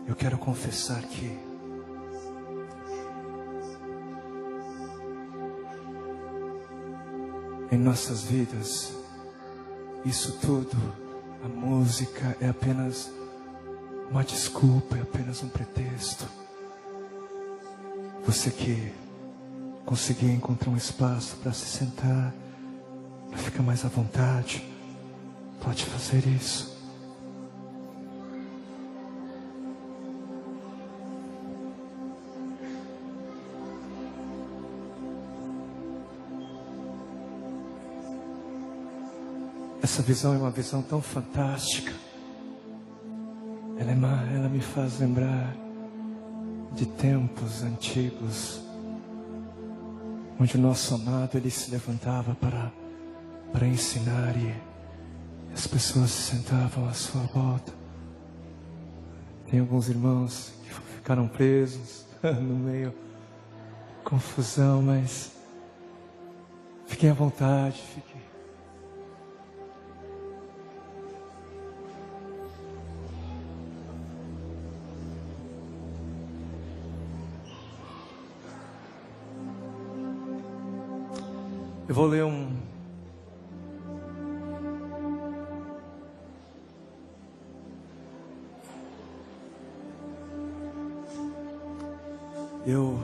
eu quero confessar que em nossas vidas, isso tudo, a música é apenas uma desculpa, é apenas um pretexto. Você que conseguir encontrar um espaço para se sentar, para ficar mais à vontade, pode fazer isso. Essa visão é uma visão tão fantástica. Ela me faz lembrar de tempos antigos, onde o nosso amado, ele se levantava para ensinar e as pessoas se sentavam à sua volta. Tem alguns irmãos que ficaram presos no meio de confusão, mas fiquem à vontade, fiquem. Eu vou ler Eu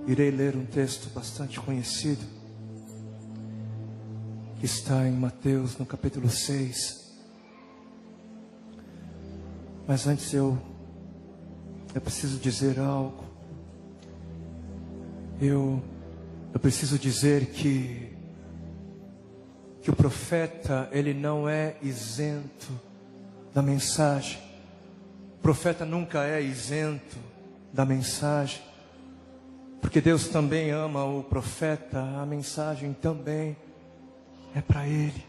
irei ler um texto bastante conhecido, que está em Mateus, no capítulo 6. Mas antes eu preciso dizer algo. Eu preciso dizer que o profeta, ele não é isento da mensagem. O profeta nunca é isento da mensagem, porque Deus também ama o profeta, a mensagem também é para ele.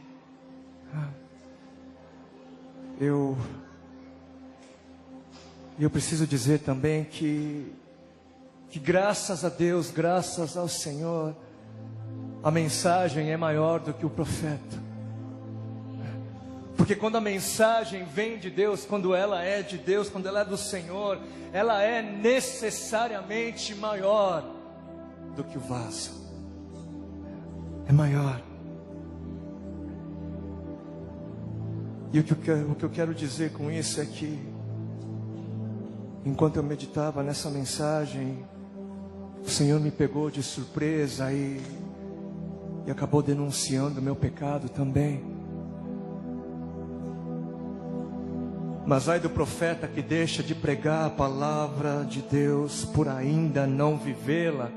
Eu preciso dizer também que graças a Deus, graças ao Senhor, a mensagem é maior do que o profeta. Porque quando a mensagem vem de Deus, quando ela é de Deus, quando ela é do Senhor, ela é necessariamente maior do que o vaso. É maior. E o que eu quero dizer com isso é que, enquanto eu meditava nessa mensagem, o Senhor me pegou de surpresa e acabou denunciando o meu pecado também. Mas ai do profeta que deixa de pregar a palavra de Deus por ainda não vivê-la.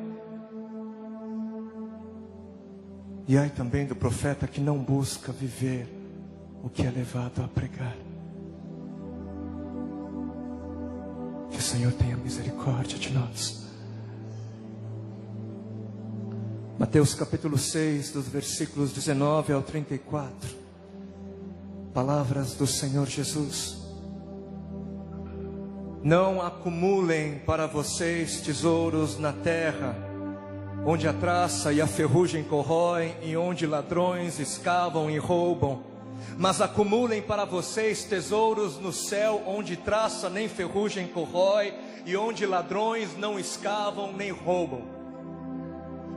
E ai também do profeta que não busca viver o que é levado a pregar. Que o Senhor tenha misericórdia de nós. Mateus capítulo 6, dos versículos 19 ao 34. Palavras do Senhor Jesus. Não acumulem para vocês tesouros na terra, onde a traça e a ferrugem corroem, e onde ladrões escavam e roubam. Mas acumulem para vocês tesouros no céu, onde traça nem ferrugem corrói, e onde ladrões não escavam nem roubam.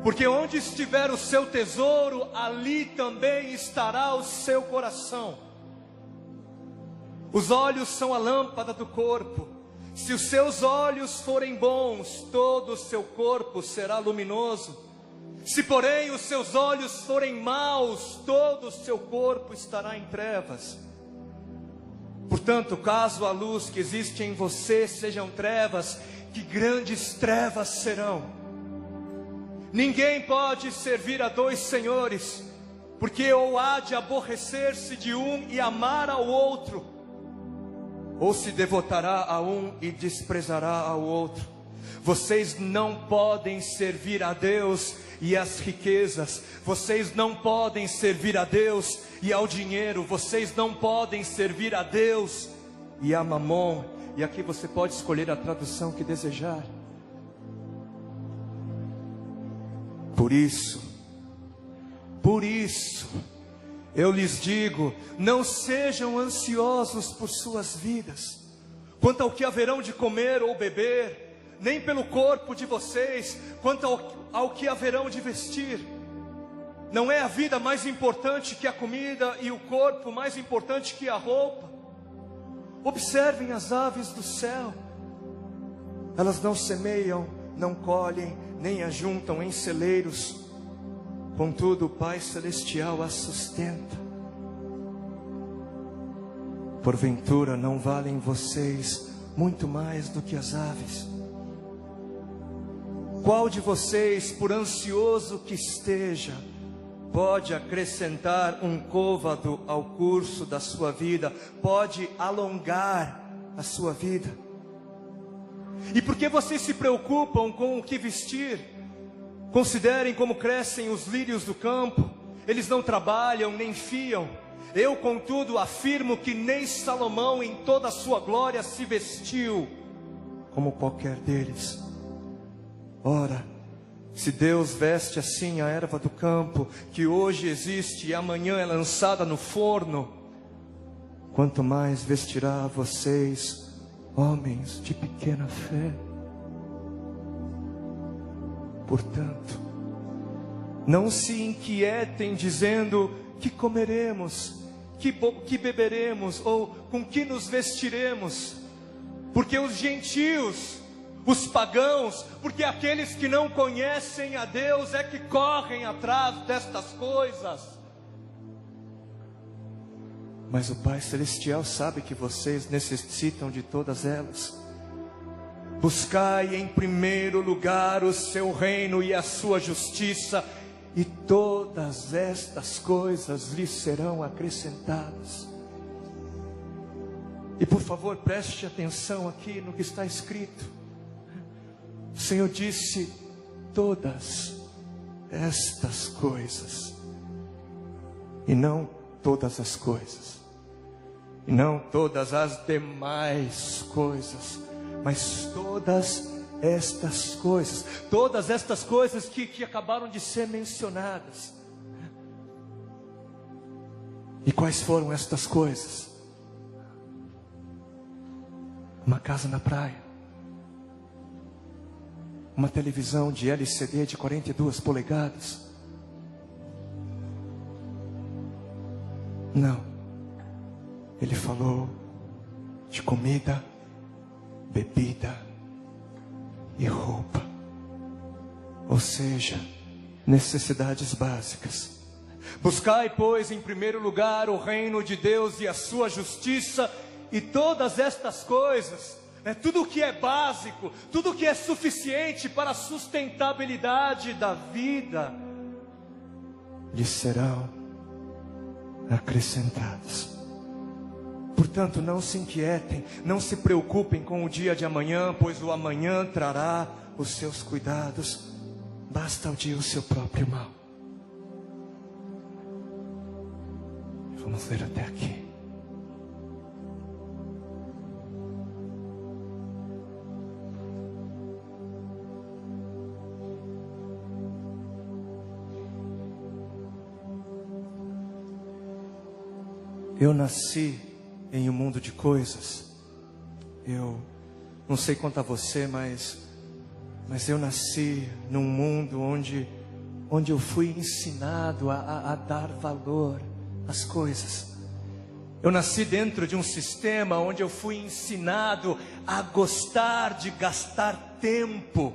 Porque onde estiver o seu tesouro, ali também estará o seu coração. Os olhos são a lâmpada do corpo. Se os seus olhos forem bons, todo o seu corpo será luminoso. Se porém os seus olhos forem maus, todo o seu corpo estará em trevas. Portanto, caso a luz que existe em você sejam trevas, que grandes trevas serão. Ninguém pode servir a dois senhores, porque ou há de aborrecer-se de um e amar ao outro, ou se devotará a um e desprezará ao outro. Vocês não podem servir a Deus e às riquezas. Vocês não podem servir a Deus e ao dinheiro. Vocês não podem servir a Deus e a Mamon. E aqui você pode escolher a tradução que desejar. Por isso, eu lhes digo, não sejam ansiosos por suas vidas, quanto ao que haverão de comer ou beber, nem pelo corpo de vocês, quanto ao que haverão de vestir. Não é a vida mais importante que a comida e o corpo mais importante que a roupa? Observem as aves do céu. Elas não semeiam, não colhem, nem ajuntam em celeiros. Contudo, o Pai Celestial as sustenta. Porventura não valem vocês muito mais do que as aves? Qual de vocês, por ansioso que esteja, pode acrescentar um côvado ao curso da sua vida, pode alongar a sua vida? E por que vocês se preocupam com o que vestir? Considerem como crescem os lírios do campo, eles não trabalham nem fiam. Eu, contudo, afirmo que nem Salomão em toda a sua glória se vestiu como qualquer deles. Ora, se Deus veste assim a erva do campo, que hoje existe e amanhã é lançada no forno, quanto mais vestirá vocês, homens de pequena fé. Portanto, não se inquietem dizendo: que comeremos, que beberemos, ou com que nos vestiremos? Porque os gentios, os pagãos, porque aqueles que não conhecem a Deus é que correm atrás destas coisas. Mas o Pai Celestial sabe que vocês necessitam de todas elas. Buscai em primeiro lugar o seu reino e a sua justiça, e todas estas coisas lhes serão acrescentadas. E por favor, preste atenção aqui no que está escrito. O Senhor disse: todas estas coisas, e não todas as coisas, e não todas as demais coisas, mas todas estas coisas que acabaram de ser mencionadas. E quais foram estas coisas? Uma casa na praia, uma televisão de LCD de 42 polegadas. Não, ele falou de comida, bebida e roupa, ou seja, necessidades básicas. Buscai, pois, em primeiro lugar o reino de Deus e a sua justiça, e todas estas coisas, tudo que é básico, tudo que é suficiente para a sustentabilidade da vida, lhes serão acrescentados. Portanto, não se inquietem, não se preocupem com o dia de amanhã, pois o amanhã trará os seus cuidados. Basta o dia o seu próprio mal. Vamos ler até aqui. Eu nasci em um mundo de coisas. Eu não sei quanto a você, mas eu nasci num mundo onde eu fui ensinado a dar valor às coisas. Eu nasci dentro de um sistema onde eu fui ensinado a gostar de gastar tempo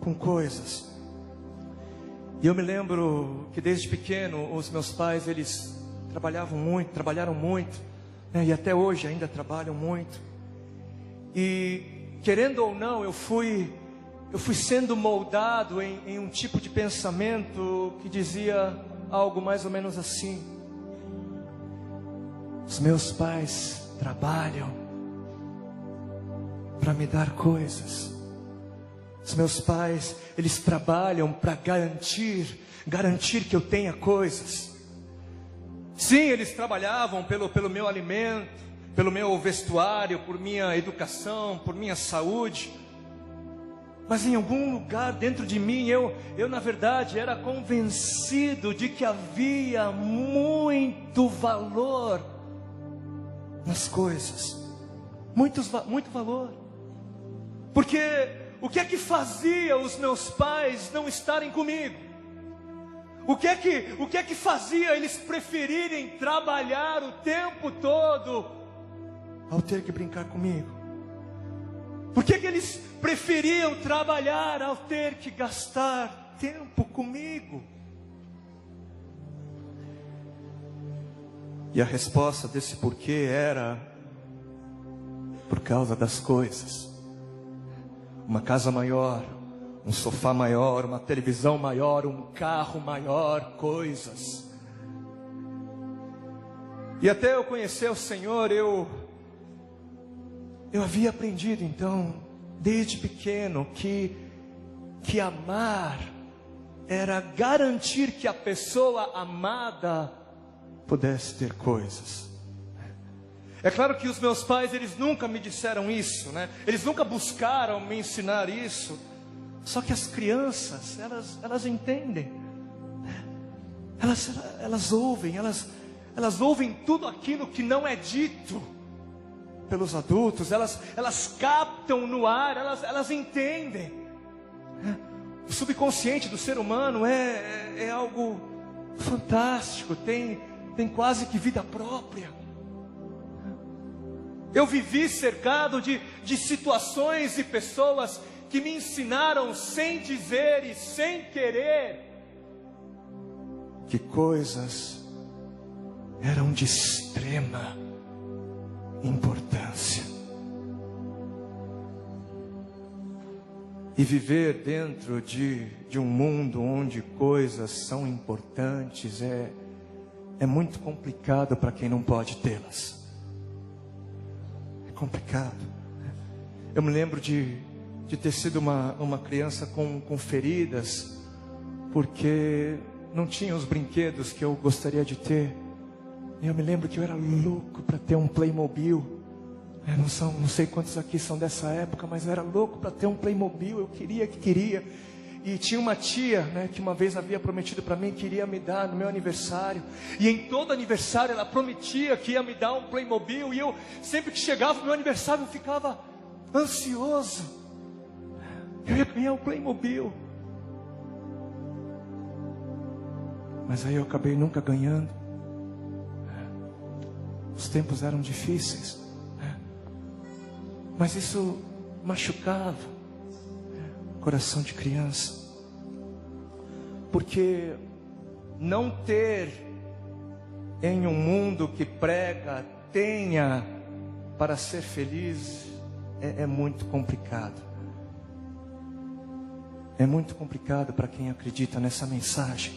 com coisas. E eu me lembro que desde pequeno os meus pais, eles trabalharam muito, né? E até hoje ainda trabalham muito. E querendo ou não, eu fui sendo moldado em um tipo de pensamento que dizia algo mais ou menos assim: os meus pais trabalham para me dar coisas. Os meus pais, eles trabalham para garantir que eu tenha coisas. Sim, eles trabalhavam pelo meu alimento, pelo meu vestuário, por minha educação, por minha saúde. Mas em algum lugar dentro de mim, eu na verdade era convencido de que havia muito valor nas coisas. muito valor. Porque o que é que fazia os meus pais não estarem comigo? O que é que fazia eles preferirem trabalhar o tempo todo ao ter que brincar comigo? Por que eles preferiam trabalhar ao ter que gastar tempo comigo? E a resposta desse porquê era por causa das coisas. Uma casa maior, um sofá maior, uma televisão maior, um carro maior, coisas. E até eu conhecer o Senhor, eu havia aprendido então, desde pequeno, que amar era garantir que a pessoa amada pudesse ter coisas. É claro que os meus pais, eles nunca me disseram isso, né? Eles nunca buscaram me ensinar isso. Só que as crianças, elas entendem. Elas ouvem tudo aquilo que não é dito pelos adultos. Elas captam no ar, elas entendem. O subconsciente do ser humano é algo fantástico, tem quase que vida própria. Eu vivi cercado de situações e pessoas que me ensinaram sem dizer e sem querer que coisas eram de extrema importância. E viver dentro de um mundo onde coisas são importantes é muito complicado para quem não pode tê-las. É complicado. Eu me lembro de ter sido uma criança com feridas, porque não tinha os brinquedos que eu gostaria de ter. E eu me lembro que eu era louco para ter um Playmobil. Não sei quantos aqui são dessa época, mas eu era louco para ter um Playmobil. Eu queria. E tinha uma tia, né, que uma vez havia prometido para mim que iria me dar no meu aniversário. E em todo aniversário ela prometia que ia me dar um Playmobil. E eu, sempre que chegava o meu aniversário, eu ficava ansioso. Eu ia ganhar um Playmobil. Mas aí eu acabei nunca ganhando. Os tempos eram difíceis. Mas isso machucava coração de criança. Porque não ter em um mundo que prega tenha para ser feliz é muito complicado. É muito complicado para quem acredita nessa mensagem.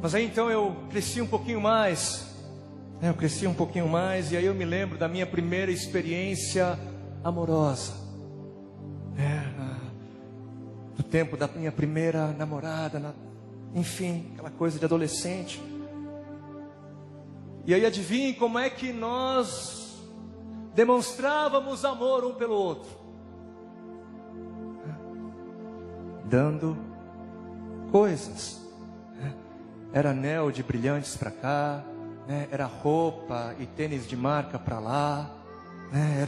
Mas aí então eu cresci um pouquinho mais. E aí eu me lembro da minha primeira experiência amorosa. Do tempo da minha primeira namorada, enfim, aquela coisa de adolescente. E aí adivinhem como é que nós demonstrávamos amor um pelo outro? Dando coisas. Era anel de brilhantes para cá, né? Era roupa e tênis de marca para lá, né?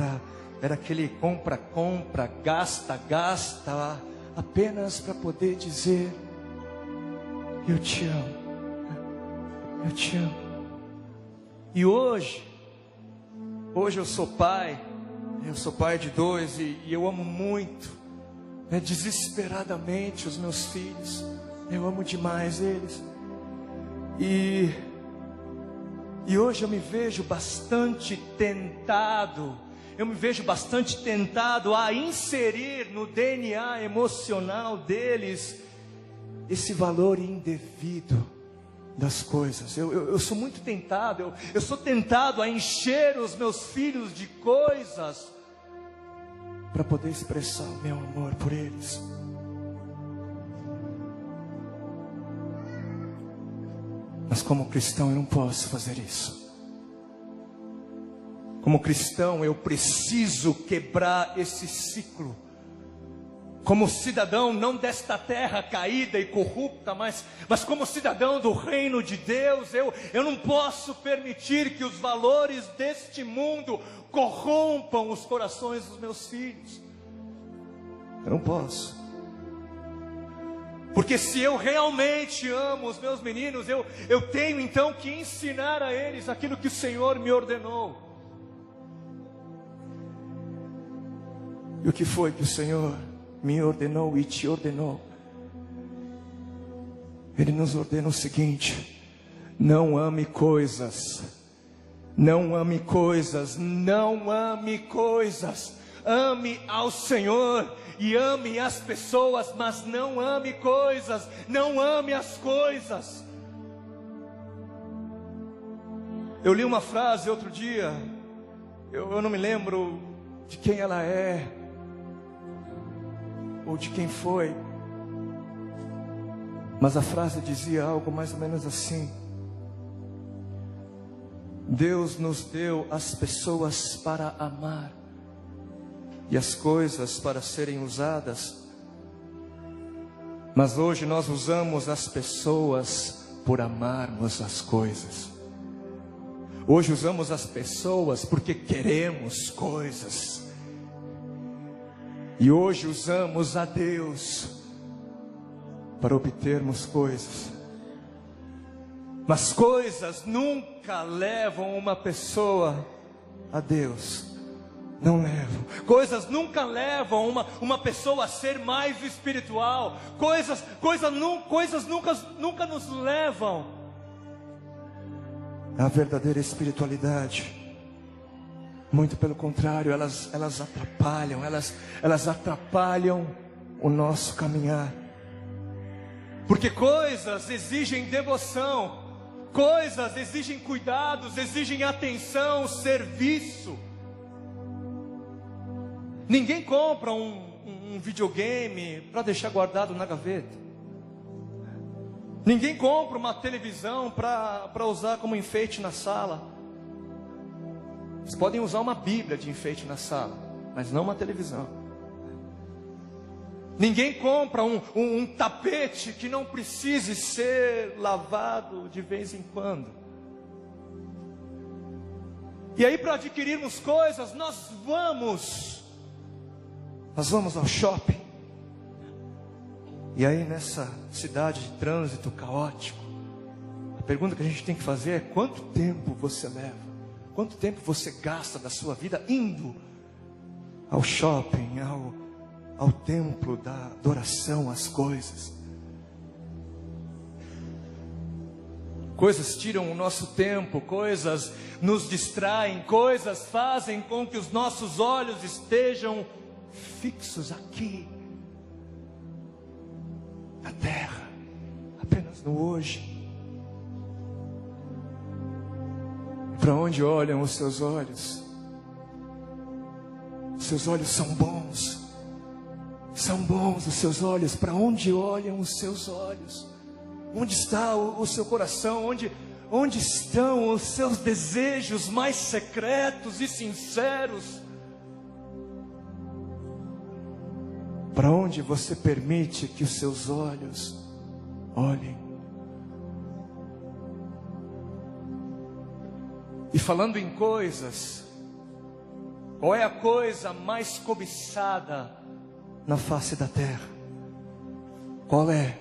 Era aquele compra, gasta, apenas para poder dizer: eu te amo, eu te amo. E hoje eu sou pai de 2 e eu amo muito, né, desesperadamente os meus filhos. Eu amo demais eles. E hoje eu me vejo bastante tentado. A inserir no DNA emocional deles esse valor indevido das coisas. Eu sou muito tentado. Eu sou tentado a encher os meus filhos de coisas para poder expressar o meu amor por eles. Mas como cristão eu não posso fazer isso. Como cristão eu preciso quebrar esse ciclo como cidadão não desta terra caída e corrupta, mas como cidadão do reino de Deus, eu não posso permitir que os valores deste mundo corrompam os corações dos meus filhos. Eu não posso. Porque se eu realmente amo os meus meninos, eu tenho então que ensinar a eles aquilo que o Senhor me ordenou. E o que foi que o Senhor me ordenou e te ordenou? Ele nos ordena o seguinte: não ame coisas, não ame coisas, não ame coisas. Ame ao Senhor e ame as pessoas, mas não ame coisas, não ame as coisas. Eu li uma frase outro dia, eu não me lembro de quem ela é, ou de quem foi, mas a frase dizia algo mais ou menos assim: Deus nos deu as pessoas para amar e as coisas para serem usadas, mas hoje nós usamos as pessoas por amarmos as coisas. Hoje usamos as pessoas porque queremos coisas. E hoje usamos a Deus para obtermos coisas. Mas coisas nunca levam uma pessoa a Deus. Não levam. Coisas nunca levam uma pessoa a ser mais espiritual. Coisas nunca nos levam à verdadeira espiritualidade. Muito pelo contrário, elas atrapalham o nosso caminhar. Porque coisas exigem devoção, coisas exigem cuidados, exigem atenção, serviço. Ninguém compra um videogame para deixar guardado na gaveta. Ninguém compra uma televisão para usar como enfeite na sala. Vocês podem usar uma Bíblia de enfeite na sala, mas não uma televisão. Ninguém compra um tapete que não precise ser lavado de vez em quando. E aí, para adquirirmos coisas, nós vamos ao shopping. E aí, nessa cidade de trânsito caótico, a pergunta que a gente tem que fazer é: quanto tempo você leva? Quanto tempo você gasta da sua vida indo ao shopping, ao templo da adoração às coisas? Coisas tiram o nosso tempo, coisas nos distraem, coisas fazem com que os nossos olhos estejam fixos aqui, na terra, apenas no hoje. Para onde olham os seus olhos? Os seus olhos são bons. São bons os seus olhos. Para onde olham os seus olhos? Onde está o seu coração? Onde estão os seus desejos mais secretos e sinceros? Para onde você permite que os seus olhos olhem? E falando em coisas, qual é a coisa mais cobiçada na face da terra? Qual é?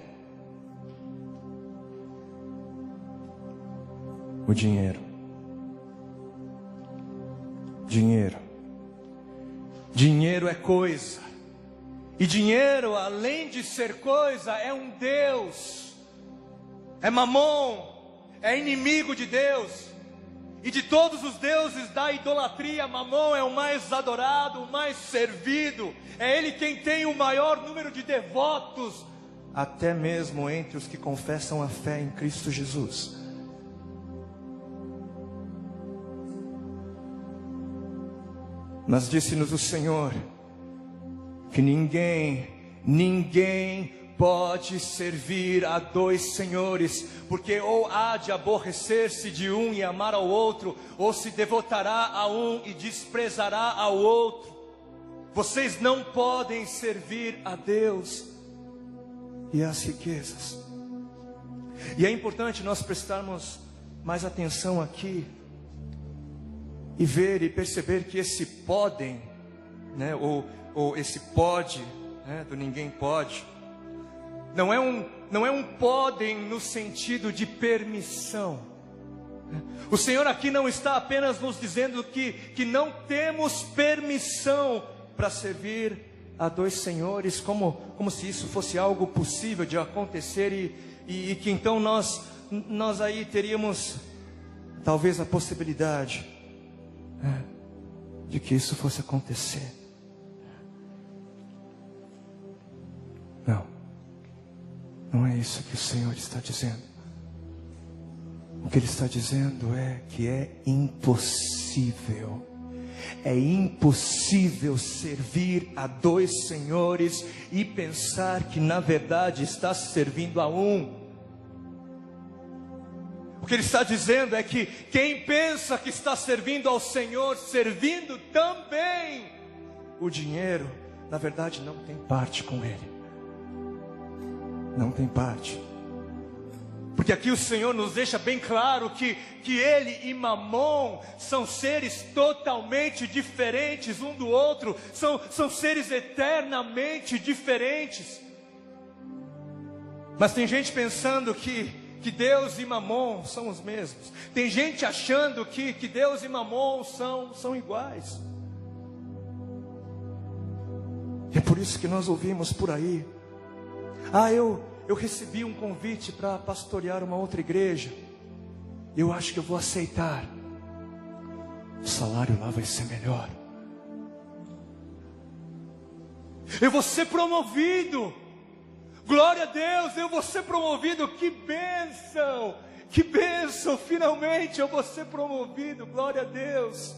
O dinheiro. Dinheiro. Dinheiro é coisa. E dinheiro, além de ser coisa, é um Deus. É Mamon. É inimigo de Deus. E de todos os deuses da idolatria, Mamon é o mais adorado, o mais servido. É ele quem tem o maior número de devotos, até mesmo entre os que confessam a fé em Cristo Jesus. Mas disse-nos o Senhor que ninguém pode servir a dois senhores, porque ou há de aborrecer-se de um e amar ao outro, ou se devotará a um e desprezará ao outro. Vocês não podem servir a Deus e às riquezas. E é importante nós prestarmos mais atenção aqui e ver e perceber que esse podem, né, ou esse pode, né, do ninguém pode, não é um podem no sentido de permissão. O Senhor aqui não está apenas nos dizendo que não temos permissão para servir a dois senhores, como se isso fosse algo possível de acontecer e que então nós aí teríamos talvez a possibilidade, né, de que isso fosse acontecer. Não é isso que o Senhor está dizendo. O que Ele está dizendo é que é impossível. É impossível servir a dois senhores e pensar que na verdade está servindo a um. O que Ele está dizendo é que quem pensa que está servindo ao Senhor, servindo também o dinheiro, na verdade não tem parte com Ele. Não tem parte. Porque aqui o Senhor nos deixa bem claro que Ele e Mamon são seres totalmente diferentes um do outro. São seres eternamente diferentes. Mas tem gente pensando que Deus e Mamon são os mesmos. Tem gente achando que Deus e Mamon são iguais. E é por isso que nós ouvimos por aí: eu recebi um convite para pastorear uma outra igreja. Eu acho que eu vou aceitar. O salário lá vai ser melhor. Eu vou ser promovido. Glória a Deus, eu vou ser promovido. Que bênção! Que bênção! Finalmente eu vou ser promovido. Glória a Deus.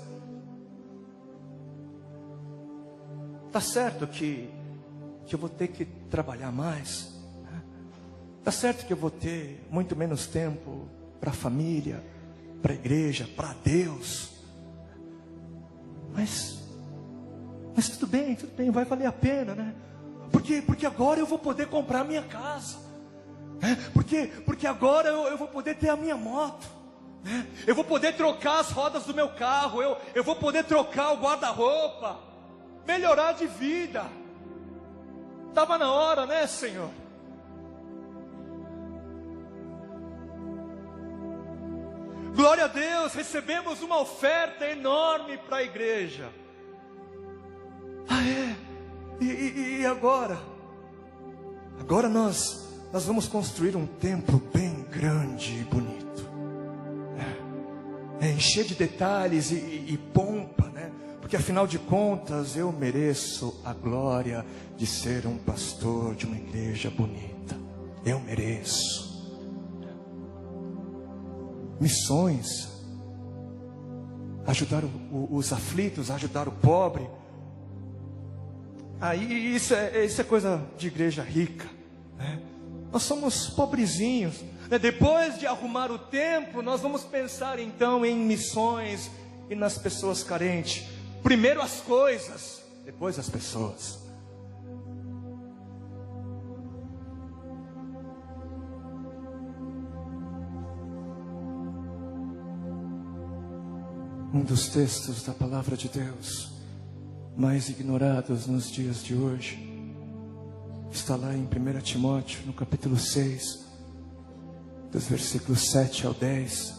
Tá certo que eu vou ter que trabalhar mais. Está certo que eu vou ter muito menos tempo para a família, para a igreja, para Deus. Mas tudo bem, vai valer a pena, né? Porque agora eu vou poder comprar a minha casa, né? Porque agora eu vou poder ter a minha moto, né? Eu vou poder trocar as rodas do meu carro, eu vou poder trocar o guarda-roupa, melhorar de vida. Estava na hora, né, Senhor? Glória a Deus, recebemos uma oferta enorme para a igreja. E agora? Agora nós vamos construir um templo bem grande e bonito. Encher de detalhes e pompa, né? Porque afinal de contas eu mereço a glória de ser um pastor de uma igreja bonita. Eu mereço. Missões, ajudar os aflitos, ajudar o pobre. Isso é coisa de igreja rica, né? Nós somos pobrezinhos, né? Depois de arrumar o templo, nós vamos pensar então em missões e nas pessoas carentes. Primeiro as coisas, depois as pessoas. Um dos textos da palavra de Deus mais ignorados nos dias de hoje está lá em 1 Timóteo, no capítulo 6, dos versículos 7 ao 10.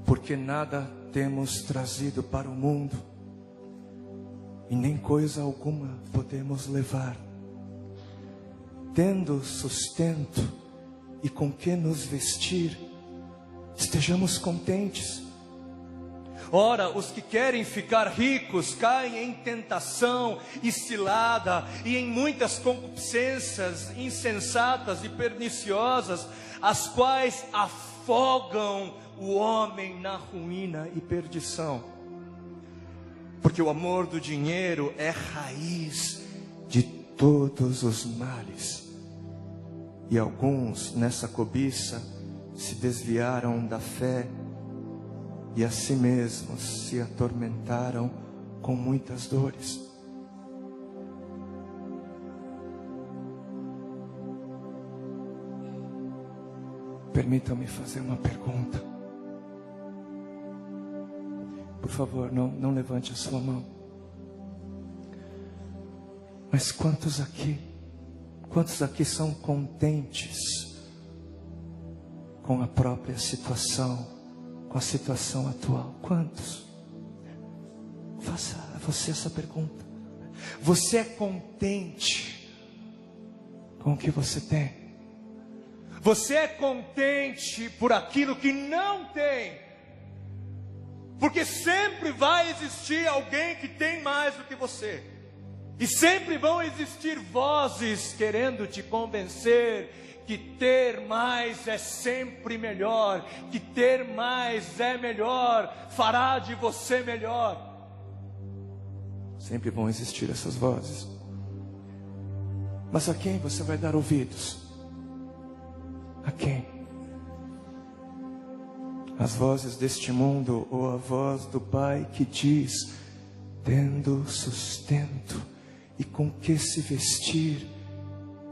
Porque nada temos trazido para o mundo, e nem coisa alguma podemos levar. Tendo sustento e com que nos vestir, estejamos contentes. Ora, os que querem ficar ricos caem em tentação e cilada, e em muitas concupiscências insensatas e perniciosas, as quais afogam o homem na ruína e perdição. Porque o amor do dinheiro é raiz de todos os males. E alguns nessa cobiça se desviaram da fé e a si mesmos se atormentaram com muitas dores. Permitam-me fazer uma pergunta. Por favor, não levante a sua mão. Mas quantos aqui são contentes com a própria situação, com a situação atual? Quantos? Faça a você essa pergunta. Você é contente com o que você tem? Você é contente por aquilo que não tem? Porque sempre vai existir alguém que tem mais do que você. E sempre vão existir vozes querendo te convencer que ter mais é sempre melhor, que ter mais é melhor, fará de você melhor. Sempre vão existir essas vozes. Mas a quem você vai dar ouvidos? A quem? As vozes deste mundo ou a voz do Pai que diz: tendo sustento e com que se vestir,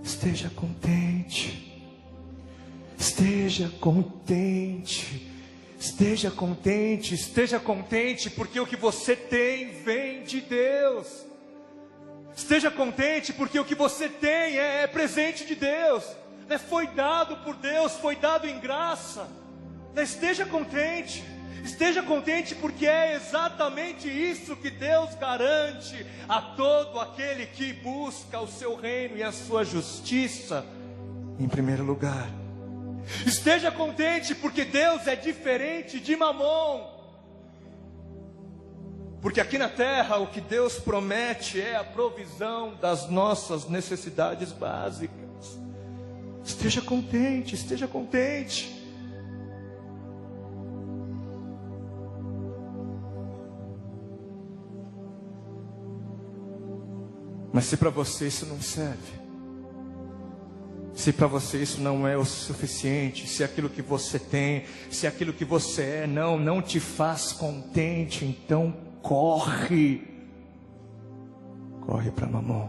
esteja contente. Esteja contente. Esteja contente. Esteja contente, porque o que você tem vem de Deus. Esteja contente, porque o que você tem é presente de Deus. Foi dado por Deus, foi dado em graça. Esteja contente porque é exatamente isso que Deus garante a todo aquele que busca o seu reino e a sua justiça em primeiro lugar. Esteja contente porque Deus é diferente de Mamon. Porque aqui na terra o que Deus promete é a provisão das nossas necessidades básicas. Esteja contente, esteja contente. Mas se para você isso não serve, se para você isso não é o suficiente, se aquilo que você tem, se aquilo que você é não te faz contente, então corre para Mamon.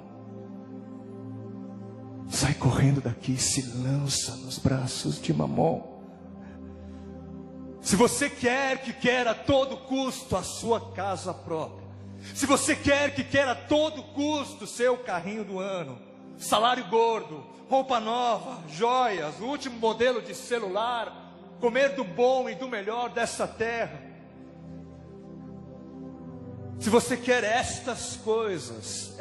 Sai correndo daqui e se lança nos braços de Mamon. Se você quer a todo custo a sua casa própria, se você quer a todo custo seu carrinho do ano, salário gordo, roupa nova, joias, o último modelo de celular, comer do bom e do melhor dessa terra, se você quer estas coisas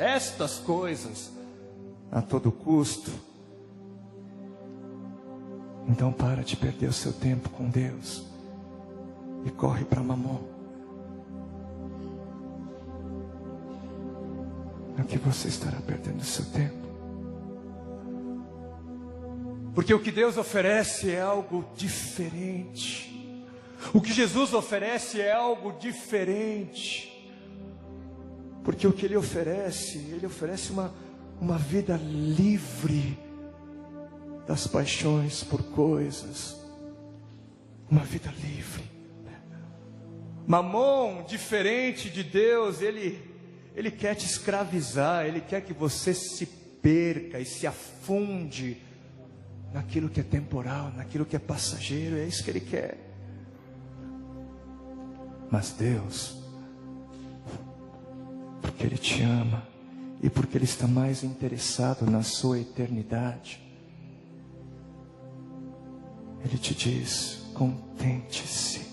a todo custo, então para de perder o seu tempo com Deus e corre para Mamon. Aqui você estará perdendo o seu tempo. Porque o que Deus oferece é algo diferente. O que Jesus oferece é algo diferente. Porque o que Ele oferece uma vida livre das paixões por coisas. Uma vida livre. Mamon, diferente de Deus, ele quer te escravizar, Ele quer que você se perca e se afunde naquilo que é temporal, naquilo que é passageiro. É isso que Ele quer. Mas Deus, porque Ele te ama e porque Ele está mais interessado na sua eternidade, Ele te diz: contente-se.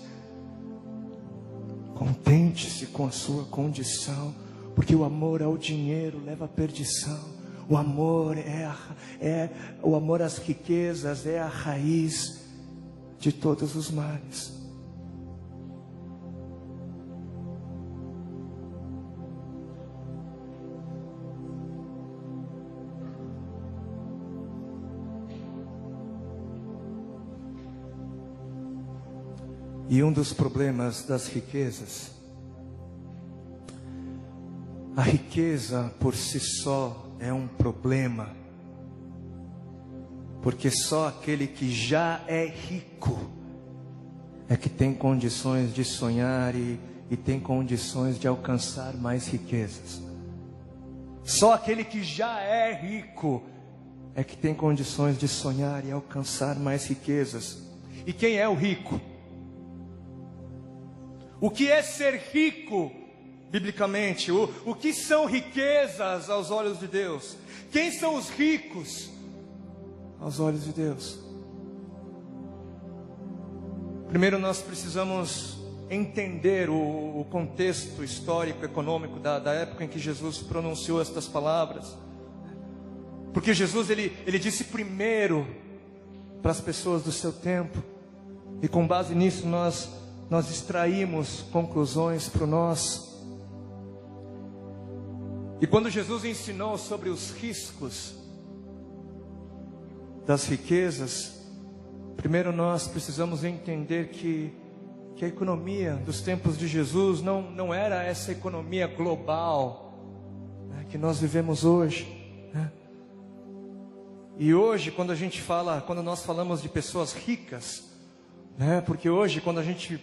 Contente-se com a sua condição, porque o amor ao dinheiro leva à perdição. O amor o amor às riquezas é a raiz de todos os males. E um dos problemas das riquezas, a riqueza por si só é um problema, porque só aquele que já é rico é que tem condições de sonhar e tem condições de alcançar mais riquezas. Só aquele que já é rico é que tem condições de sonhar e alcançar mais riquezas. E quem é o rico? O que é ser rico, biblicamente? O que são riquezas aos olhos de Deus? Quem são os ricos aos olhos de Deus? Primeiro nós precisamos entender o contexto histórico, econômico da época em que Jesus pronunciou estas palavras. Porque Jesus ele disse primeiro para as pessoas do seu tempo, e com base nisso nós extraímos conclusões para o nosso. E quando Jesus ensinou sobre os riscos das riquezas, primeiro nós precisamos entender que a economia dos tempos de Jesus não era essa economia global, né, que nós vivemos hoje, né? E hoje quando nós falamos de pessoas ricas, né, porque hoje quando a gente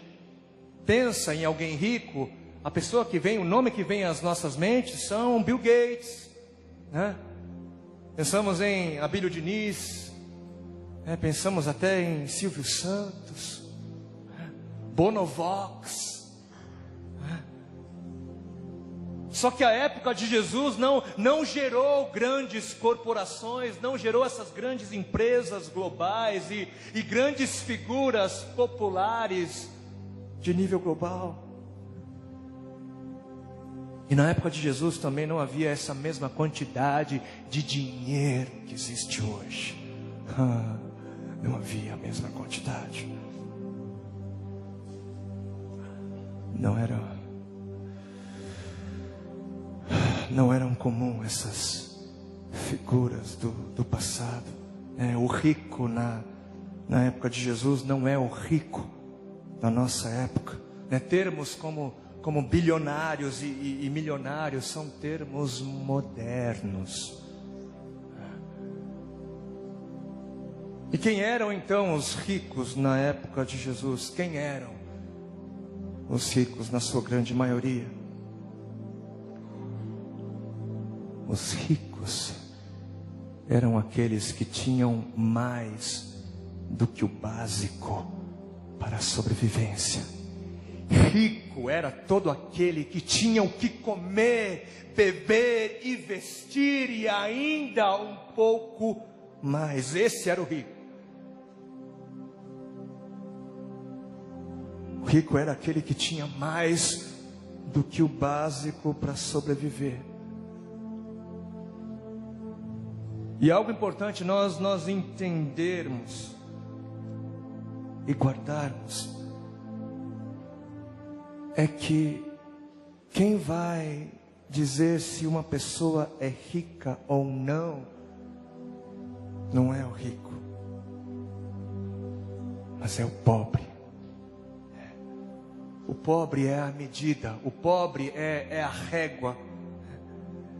pensa em alguém rico, a pessoa que vem, o nome que vem às nossas mentes são Bill Gates, né? Pensamos em Abílio Diniz, pensamos até em Silvio Santos, Bonovox. Só que a época de Jesus não gerou grandes corporações, não gerou essas grandes empresas globais e grandes figuras populares de nível global. E na época de Jesus também não havia essa mesma quantidade de dinheiro que existe hoje. Não havia a mesma quantidade. Não eram comum essas figuras do passado. O rico na época de Jesus não é o rico da nossa época. Termos como bilionários e milionários são termos modernos. E quem eram então os ricos na época de Jesus? Quem eram os ricos na sua grande maioria? Os ricos eram aqueles que tinham mais do que o básico para a sobrevivência. Rico era todo aquele que tinha o que comer, beber e vestir e ainda um pouco mais. Esse era o rico. O rico era aquele que tinha mais do que o básico para sobreviver. E algo importante nós entendermos e guardarmos é que quem vai dizer se uma pessoa é rica ou não é o rico, mas é o pobre. O pobre é a medida, o pobre é a régua.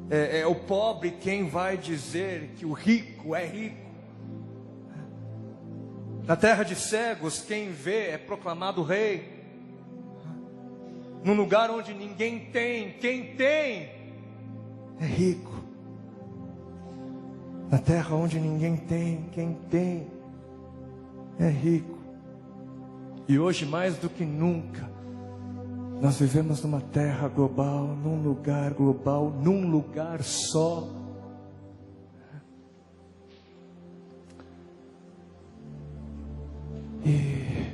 É o pobre quem vai dizer que o rico é rico. Na terra de cegos, quem vê é proclamado rei. Num lugar onde ninguém tem, quem tem é rico. Na terra onde ninguém tem, quem tem é rico. E hoje mais do que nunca, nós vivemos numa terra global, num lugar global, num lugar só. E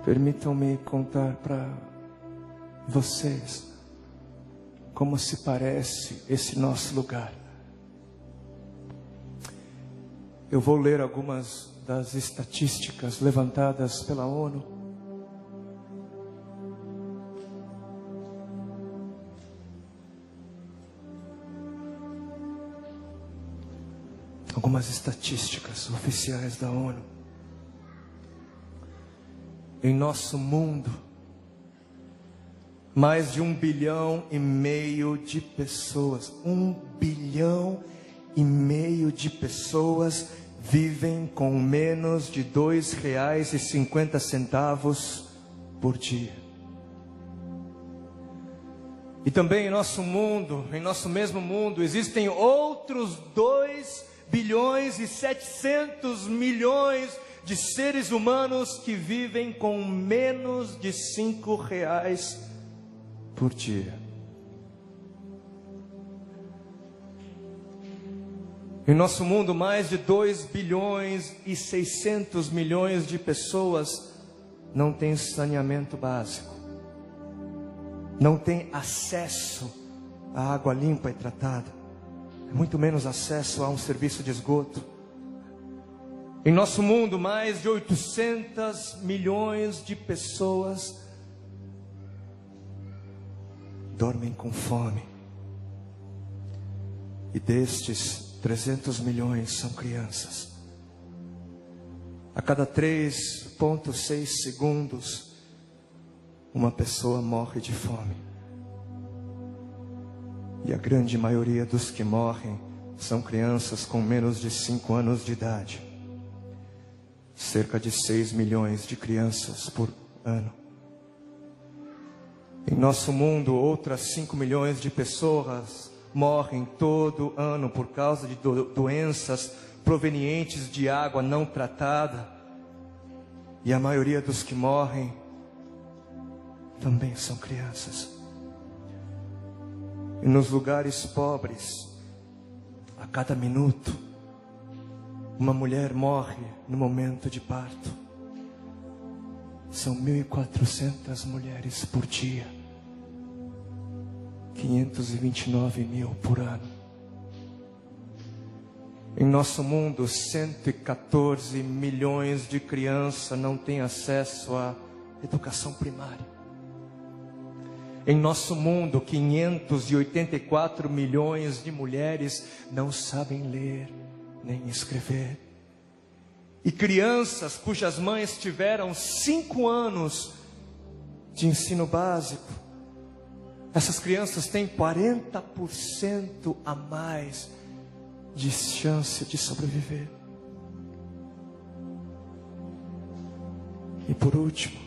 permitam-me contar para vocês como se parece esse nosso lugar. Eu vou ler algumas das estatísticas levantadas pela ONU. Algumas estatísticas oficiais da ONU. Em nosso mundo, mais de 1,5 bilhão de pessoas, 1,5 bilhão de pessoas vivem com menos de R$2,50 por dia. E também em nosso mundo, em nosso mesmo mundo, existem outros 2,7 bilhões de seres humanos que vivem com menos de R$5 por dia. Em nosso mundo, mais de 2,6 bilhões de pessoas não têm saneamento básico. Não tem acesso à água limpa e tratada, muito menos acesso a um serviço de esgoto. Em nosso mundo, mais de 800 milhões de pessoas dormem com fome. E destes, 300 milhões são crianças. A cada 3,6 segundos, uma pessoa morre de fome. E a grande maioria dos que morrem são crianças com menos de 5 anos de idade. Cerca de 6 milhões de crianças por ano. Em nosso mundo, outras 5 milhões de pessoas morrem todo ano por causa de doenças provenientes de água não tratada. E a maioria dos que morrem também são crianças. E nos lugares pobres, a cada minuto, uma mulher morre no momento de parto. São 1.400 mulheres por dia. 529 mil por ano. Em nosso mundo, 114 milhões de crianças não têm acesso à educação primária. Em nosso mundo, 584 milhões de mulheres não sabem ler nem escrever. E crianças cujas mães tiveram 5 anos de ensino básico, essas crianças têm 40% a mais de chance de sobreviver. E por último,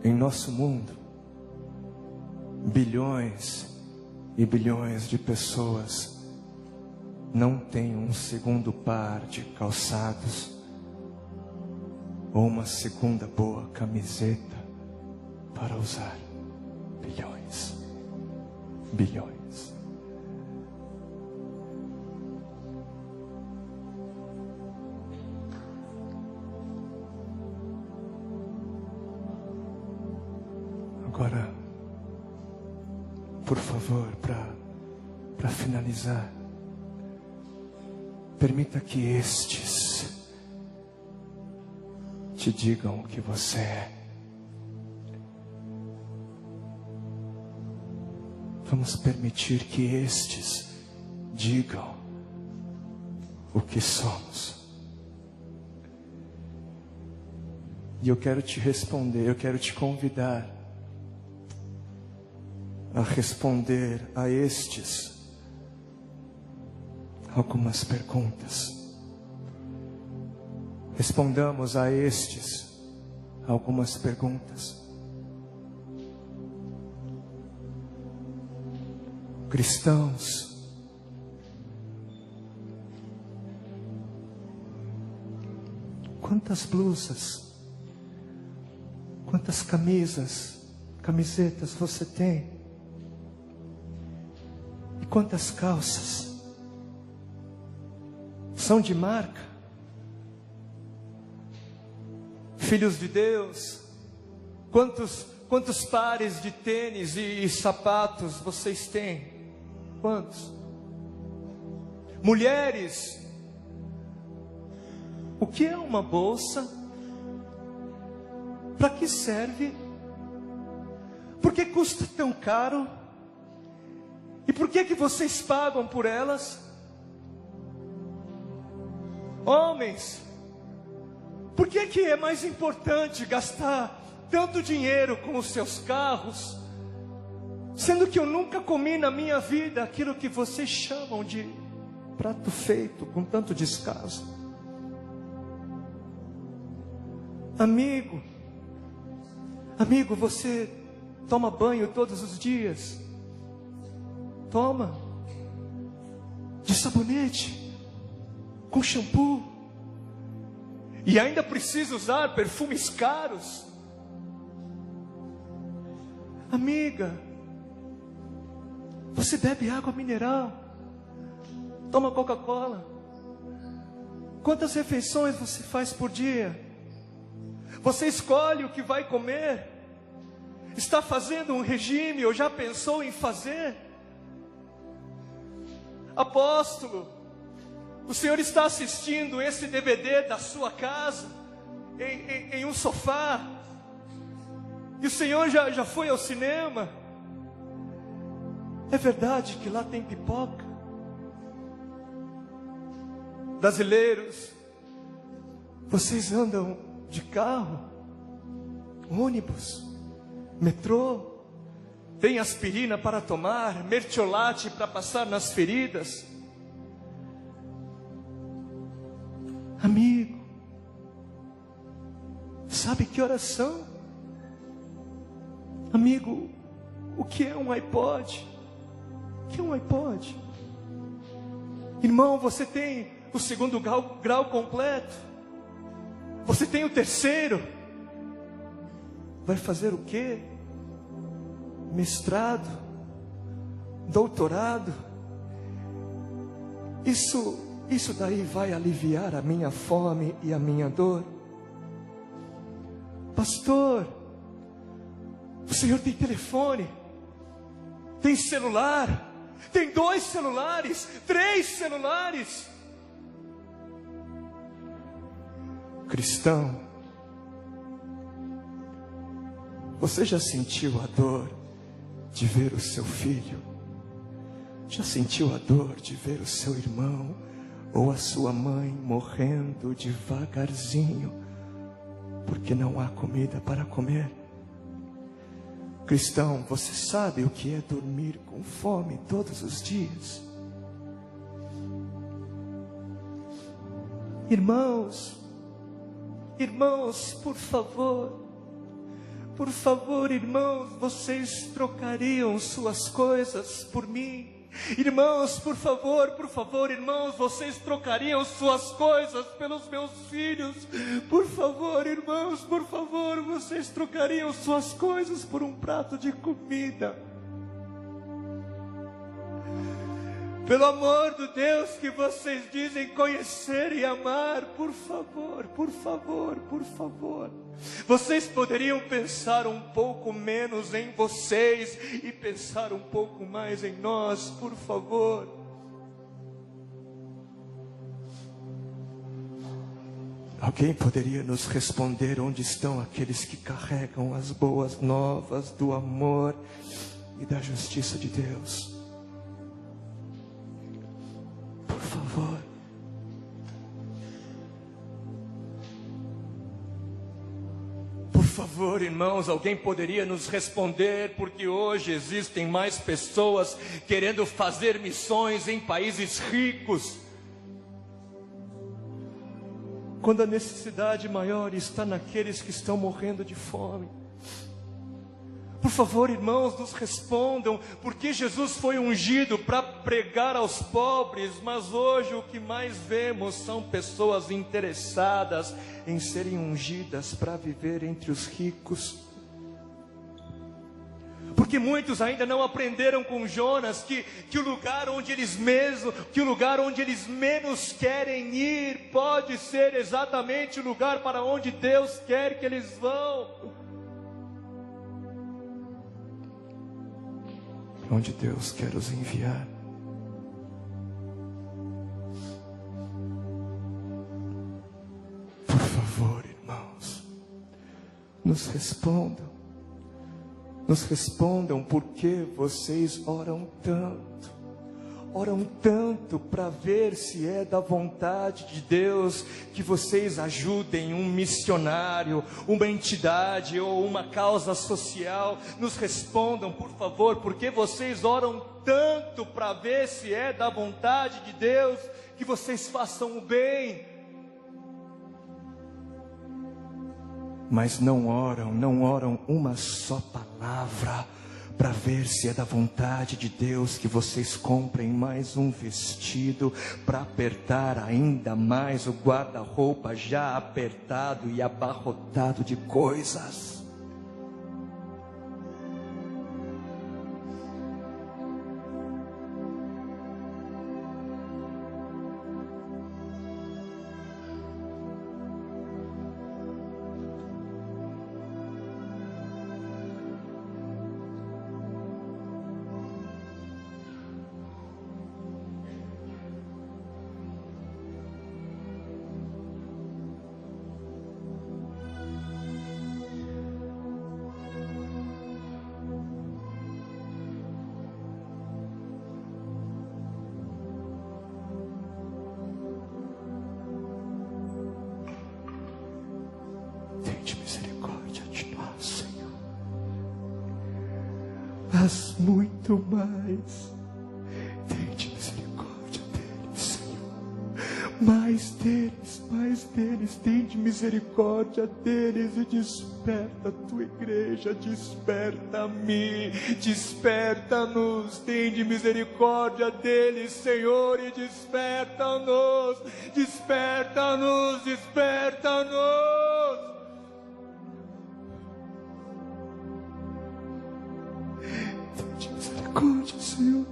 em nosso mundo, bilhões e bilhões de pessoas não têm um segundo par de calçados ou uma segunda boa camiseta para usar. Bilhões. Bilhões. Agora, por favor, para finalizar, permita que estes te digam o que você é. Vamos permitir que estes digam o que somos. E eu quero te responder, eu quero te convidar a responder a estes algumas perguntas. Respondamos a estes algumas perguntas. Cristãos, quantas blusas, quantas camisetas você tem? E quantas calças? São de marca? Filhos de Deus, quantos pares de tênis e sapatos vocês têm? Quantos? Mulheres, o que é uma bolsa? Para que serve? Por que custa tão caro? E por que vocês pagam por elas? Homens, por que é mais importante gastar tanto dinheiro com os seus carros, sendo que eu nunca comi na minha vida aquilo que vocês chamam de prato feito com tanto descaso. Amigo, você toma banho todos os dias? Toma. De sabonete, com shampoo. E ainda precisa usar perfumes caros. Amiga, você bebe água mineral, toma Coca-Cola. Quantas refeições você faz por dia? Você escolhe o que vai comer? Está fazendo um regime ou já pensou em fazer? Apóstolo, o senhor está assistindo esse DVD da sua casa, em um sofá, e o senhor já foi ao cinema? É verdade que lá tem pipoca? Brasileiros, vocês andam de carro, ônibus, metrô, tem aspirina para tomar, mertiolate para passar nas feridas. Amigo, sabe que oração? Amigo, o que é um iPod? O que é um iPod? Irmão, você tem o segundo grau completo? Você tem o terceiro? Vai fazer o quê? Mestrado? Doutorado? Isso daí vai aliviar a minha fome e a minha dor? Pastor, o senhor tem telefone, tem celular, tem 2 celulares, 3 celulares. Cristão, você já sentiu a dor de ver o seu filho? Já sentiu a dor de ver o seu irmão ou a sua mãe morrendo devagarzinho porque não há comida para comer? Cristão, você sabe o que é dormir com fome todos os dias? Irmãos, por favor, irmãos, vocês trocariam suas coisas por mim? Irmãos, por favor, irmãos, vocês trocariam suas coisas pelos meus filhos? Por favor, irmãos, vocês trocariam suas coisas por um prato de comida? Pelo amor do Deus que vocês dizem conhecer e amar, por favor. Vocês poderiam pensar um pouco menos em vocês e pensar um pouco mais em nós, por favor. Alguém poderia nos responder onde estão aqueles que carregam as boas novas do amor e da justiça de Deus? Por favor. Por favor, irmãos, alguém poderia nos responder, porque hoje existem mais pessoas querendo fazer missões em países ricos, quando a necessidade maior está naqueles que estão morrendo de fome. Por favor, irmãos, nos respondam, porque Jesus foi ungido para pregar aos pobres, mas hoje o que mais vemos são pessoas interessadas em serem ungidas para viver entre os ricos. Porque muitos ainda não aprenderam com Jonas que o lugar onde eles menos querem ir pode ser exatamente o lugar para onde Deus quer que eles vão. Onde Deus quer os enviar. Por favor, irmãos, nos respondam por que vocês oram tanto. oram tanto para ver se é da vontade de Deus que vocês ajudem um missionário, uma entidade ou uma causa social. Nos respondam, por favor, porque vocês oram tanto para ver se é da vontade de Deus que vocês façam o bem, mas não oram uma só palavra para ver se é da vontade de Deus que vocês comprem mais um vestido para apertar ainda mais o guarda-roupa já apertado e abarrotado de coisas. Tende misericórdia de nós, Senhor. Mas muito mais. Tende misericórdia deles, Senhor. Mais deles. Tende misericórdia deles e desperta a tua igreja. Desperta-me. Desperta-nos. Tende misericórdia deles, Senhor, e desperta-nos. Desperta-nos. Desperta-nos. Misericórdia, Senhor,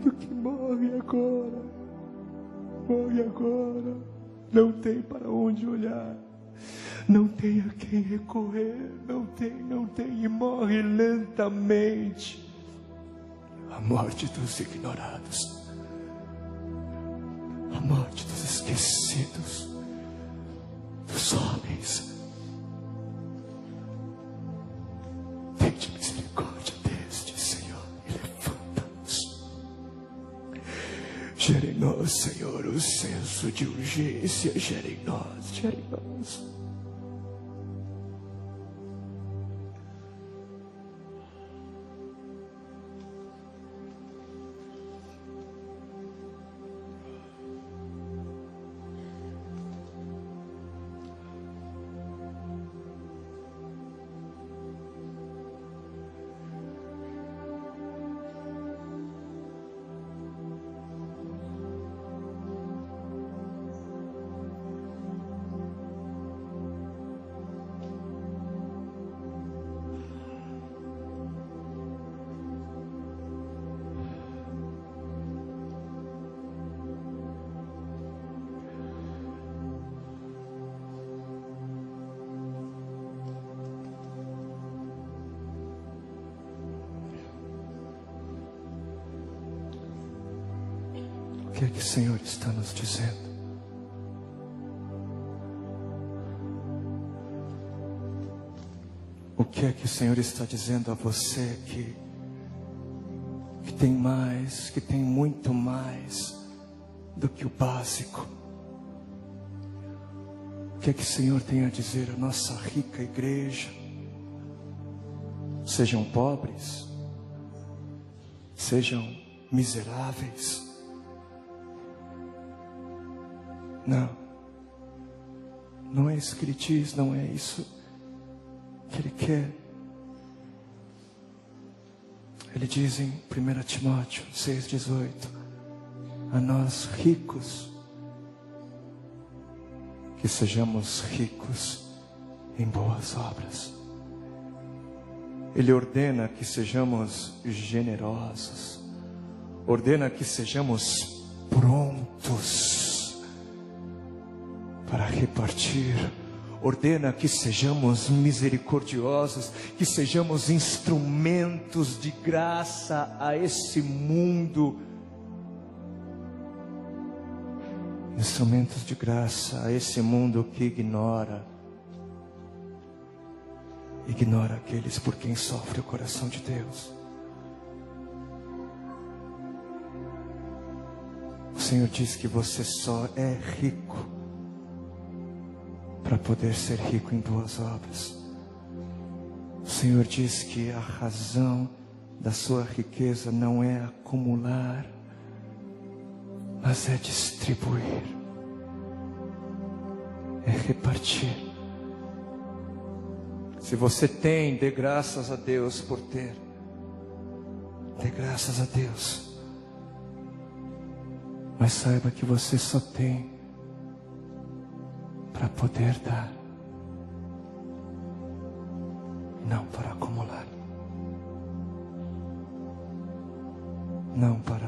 do que morre agora, não tem para onde olhar, não tem a quem recorrer, não tem, e morre lentamente, a morte dos ignorados, a morte dos esquecidos, dos homens. Tende misericórdia destes, Senhor, e levanta-nos. Gera em nós, Senhor, o senso de urgência. Gera em nós. O que é que o Senhor está nos dizendo? O que é que o Senhor está dizendo a você que tem mais, que tem muito mais do que o básico? O que é que o Senhor tem a dizer à nossa rica igreja? Sejam pobres, sejam miseráveis. Não é isso que Ele diz, não é isso que Ele quer. Ele diz em 1 Timóteo 6,18: a nós ricos, que sejamos ricos em boas obras. Ele ordena que sejamos generosos, ordena que sejamos prontos para repartir, ordena que sejamos misericordiosos, que sejamos instrumentos de graça a esse mundo, instrumentos de graça a esse mundo que ignora aqueles por quem sofre o coração de Deus. Senhor diz que você só é rico para poder ser rico em boas obras. O Senhor diz que a razão da sua riqueza não é acumular, mas é distribuir, é repartir. Se você tem, dê graças a Deus por ter. Dê graças a Deus. Mas saiba que você só tem para poder dar, não para acumular, não para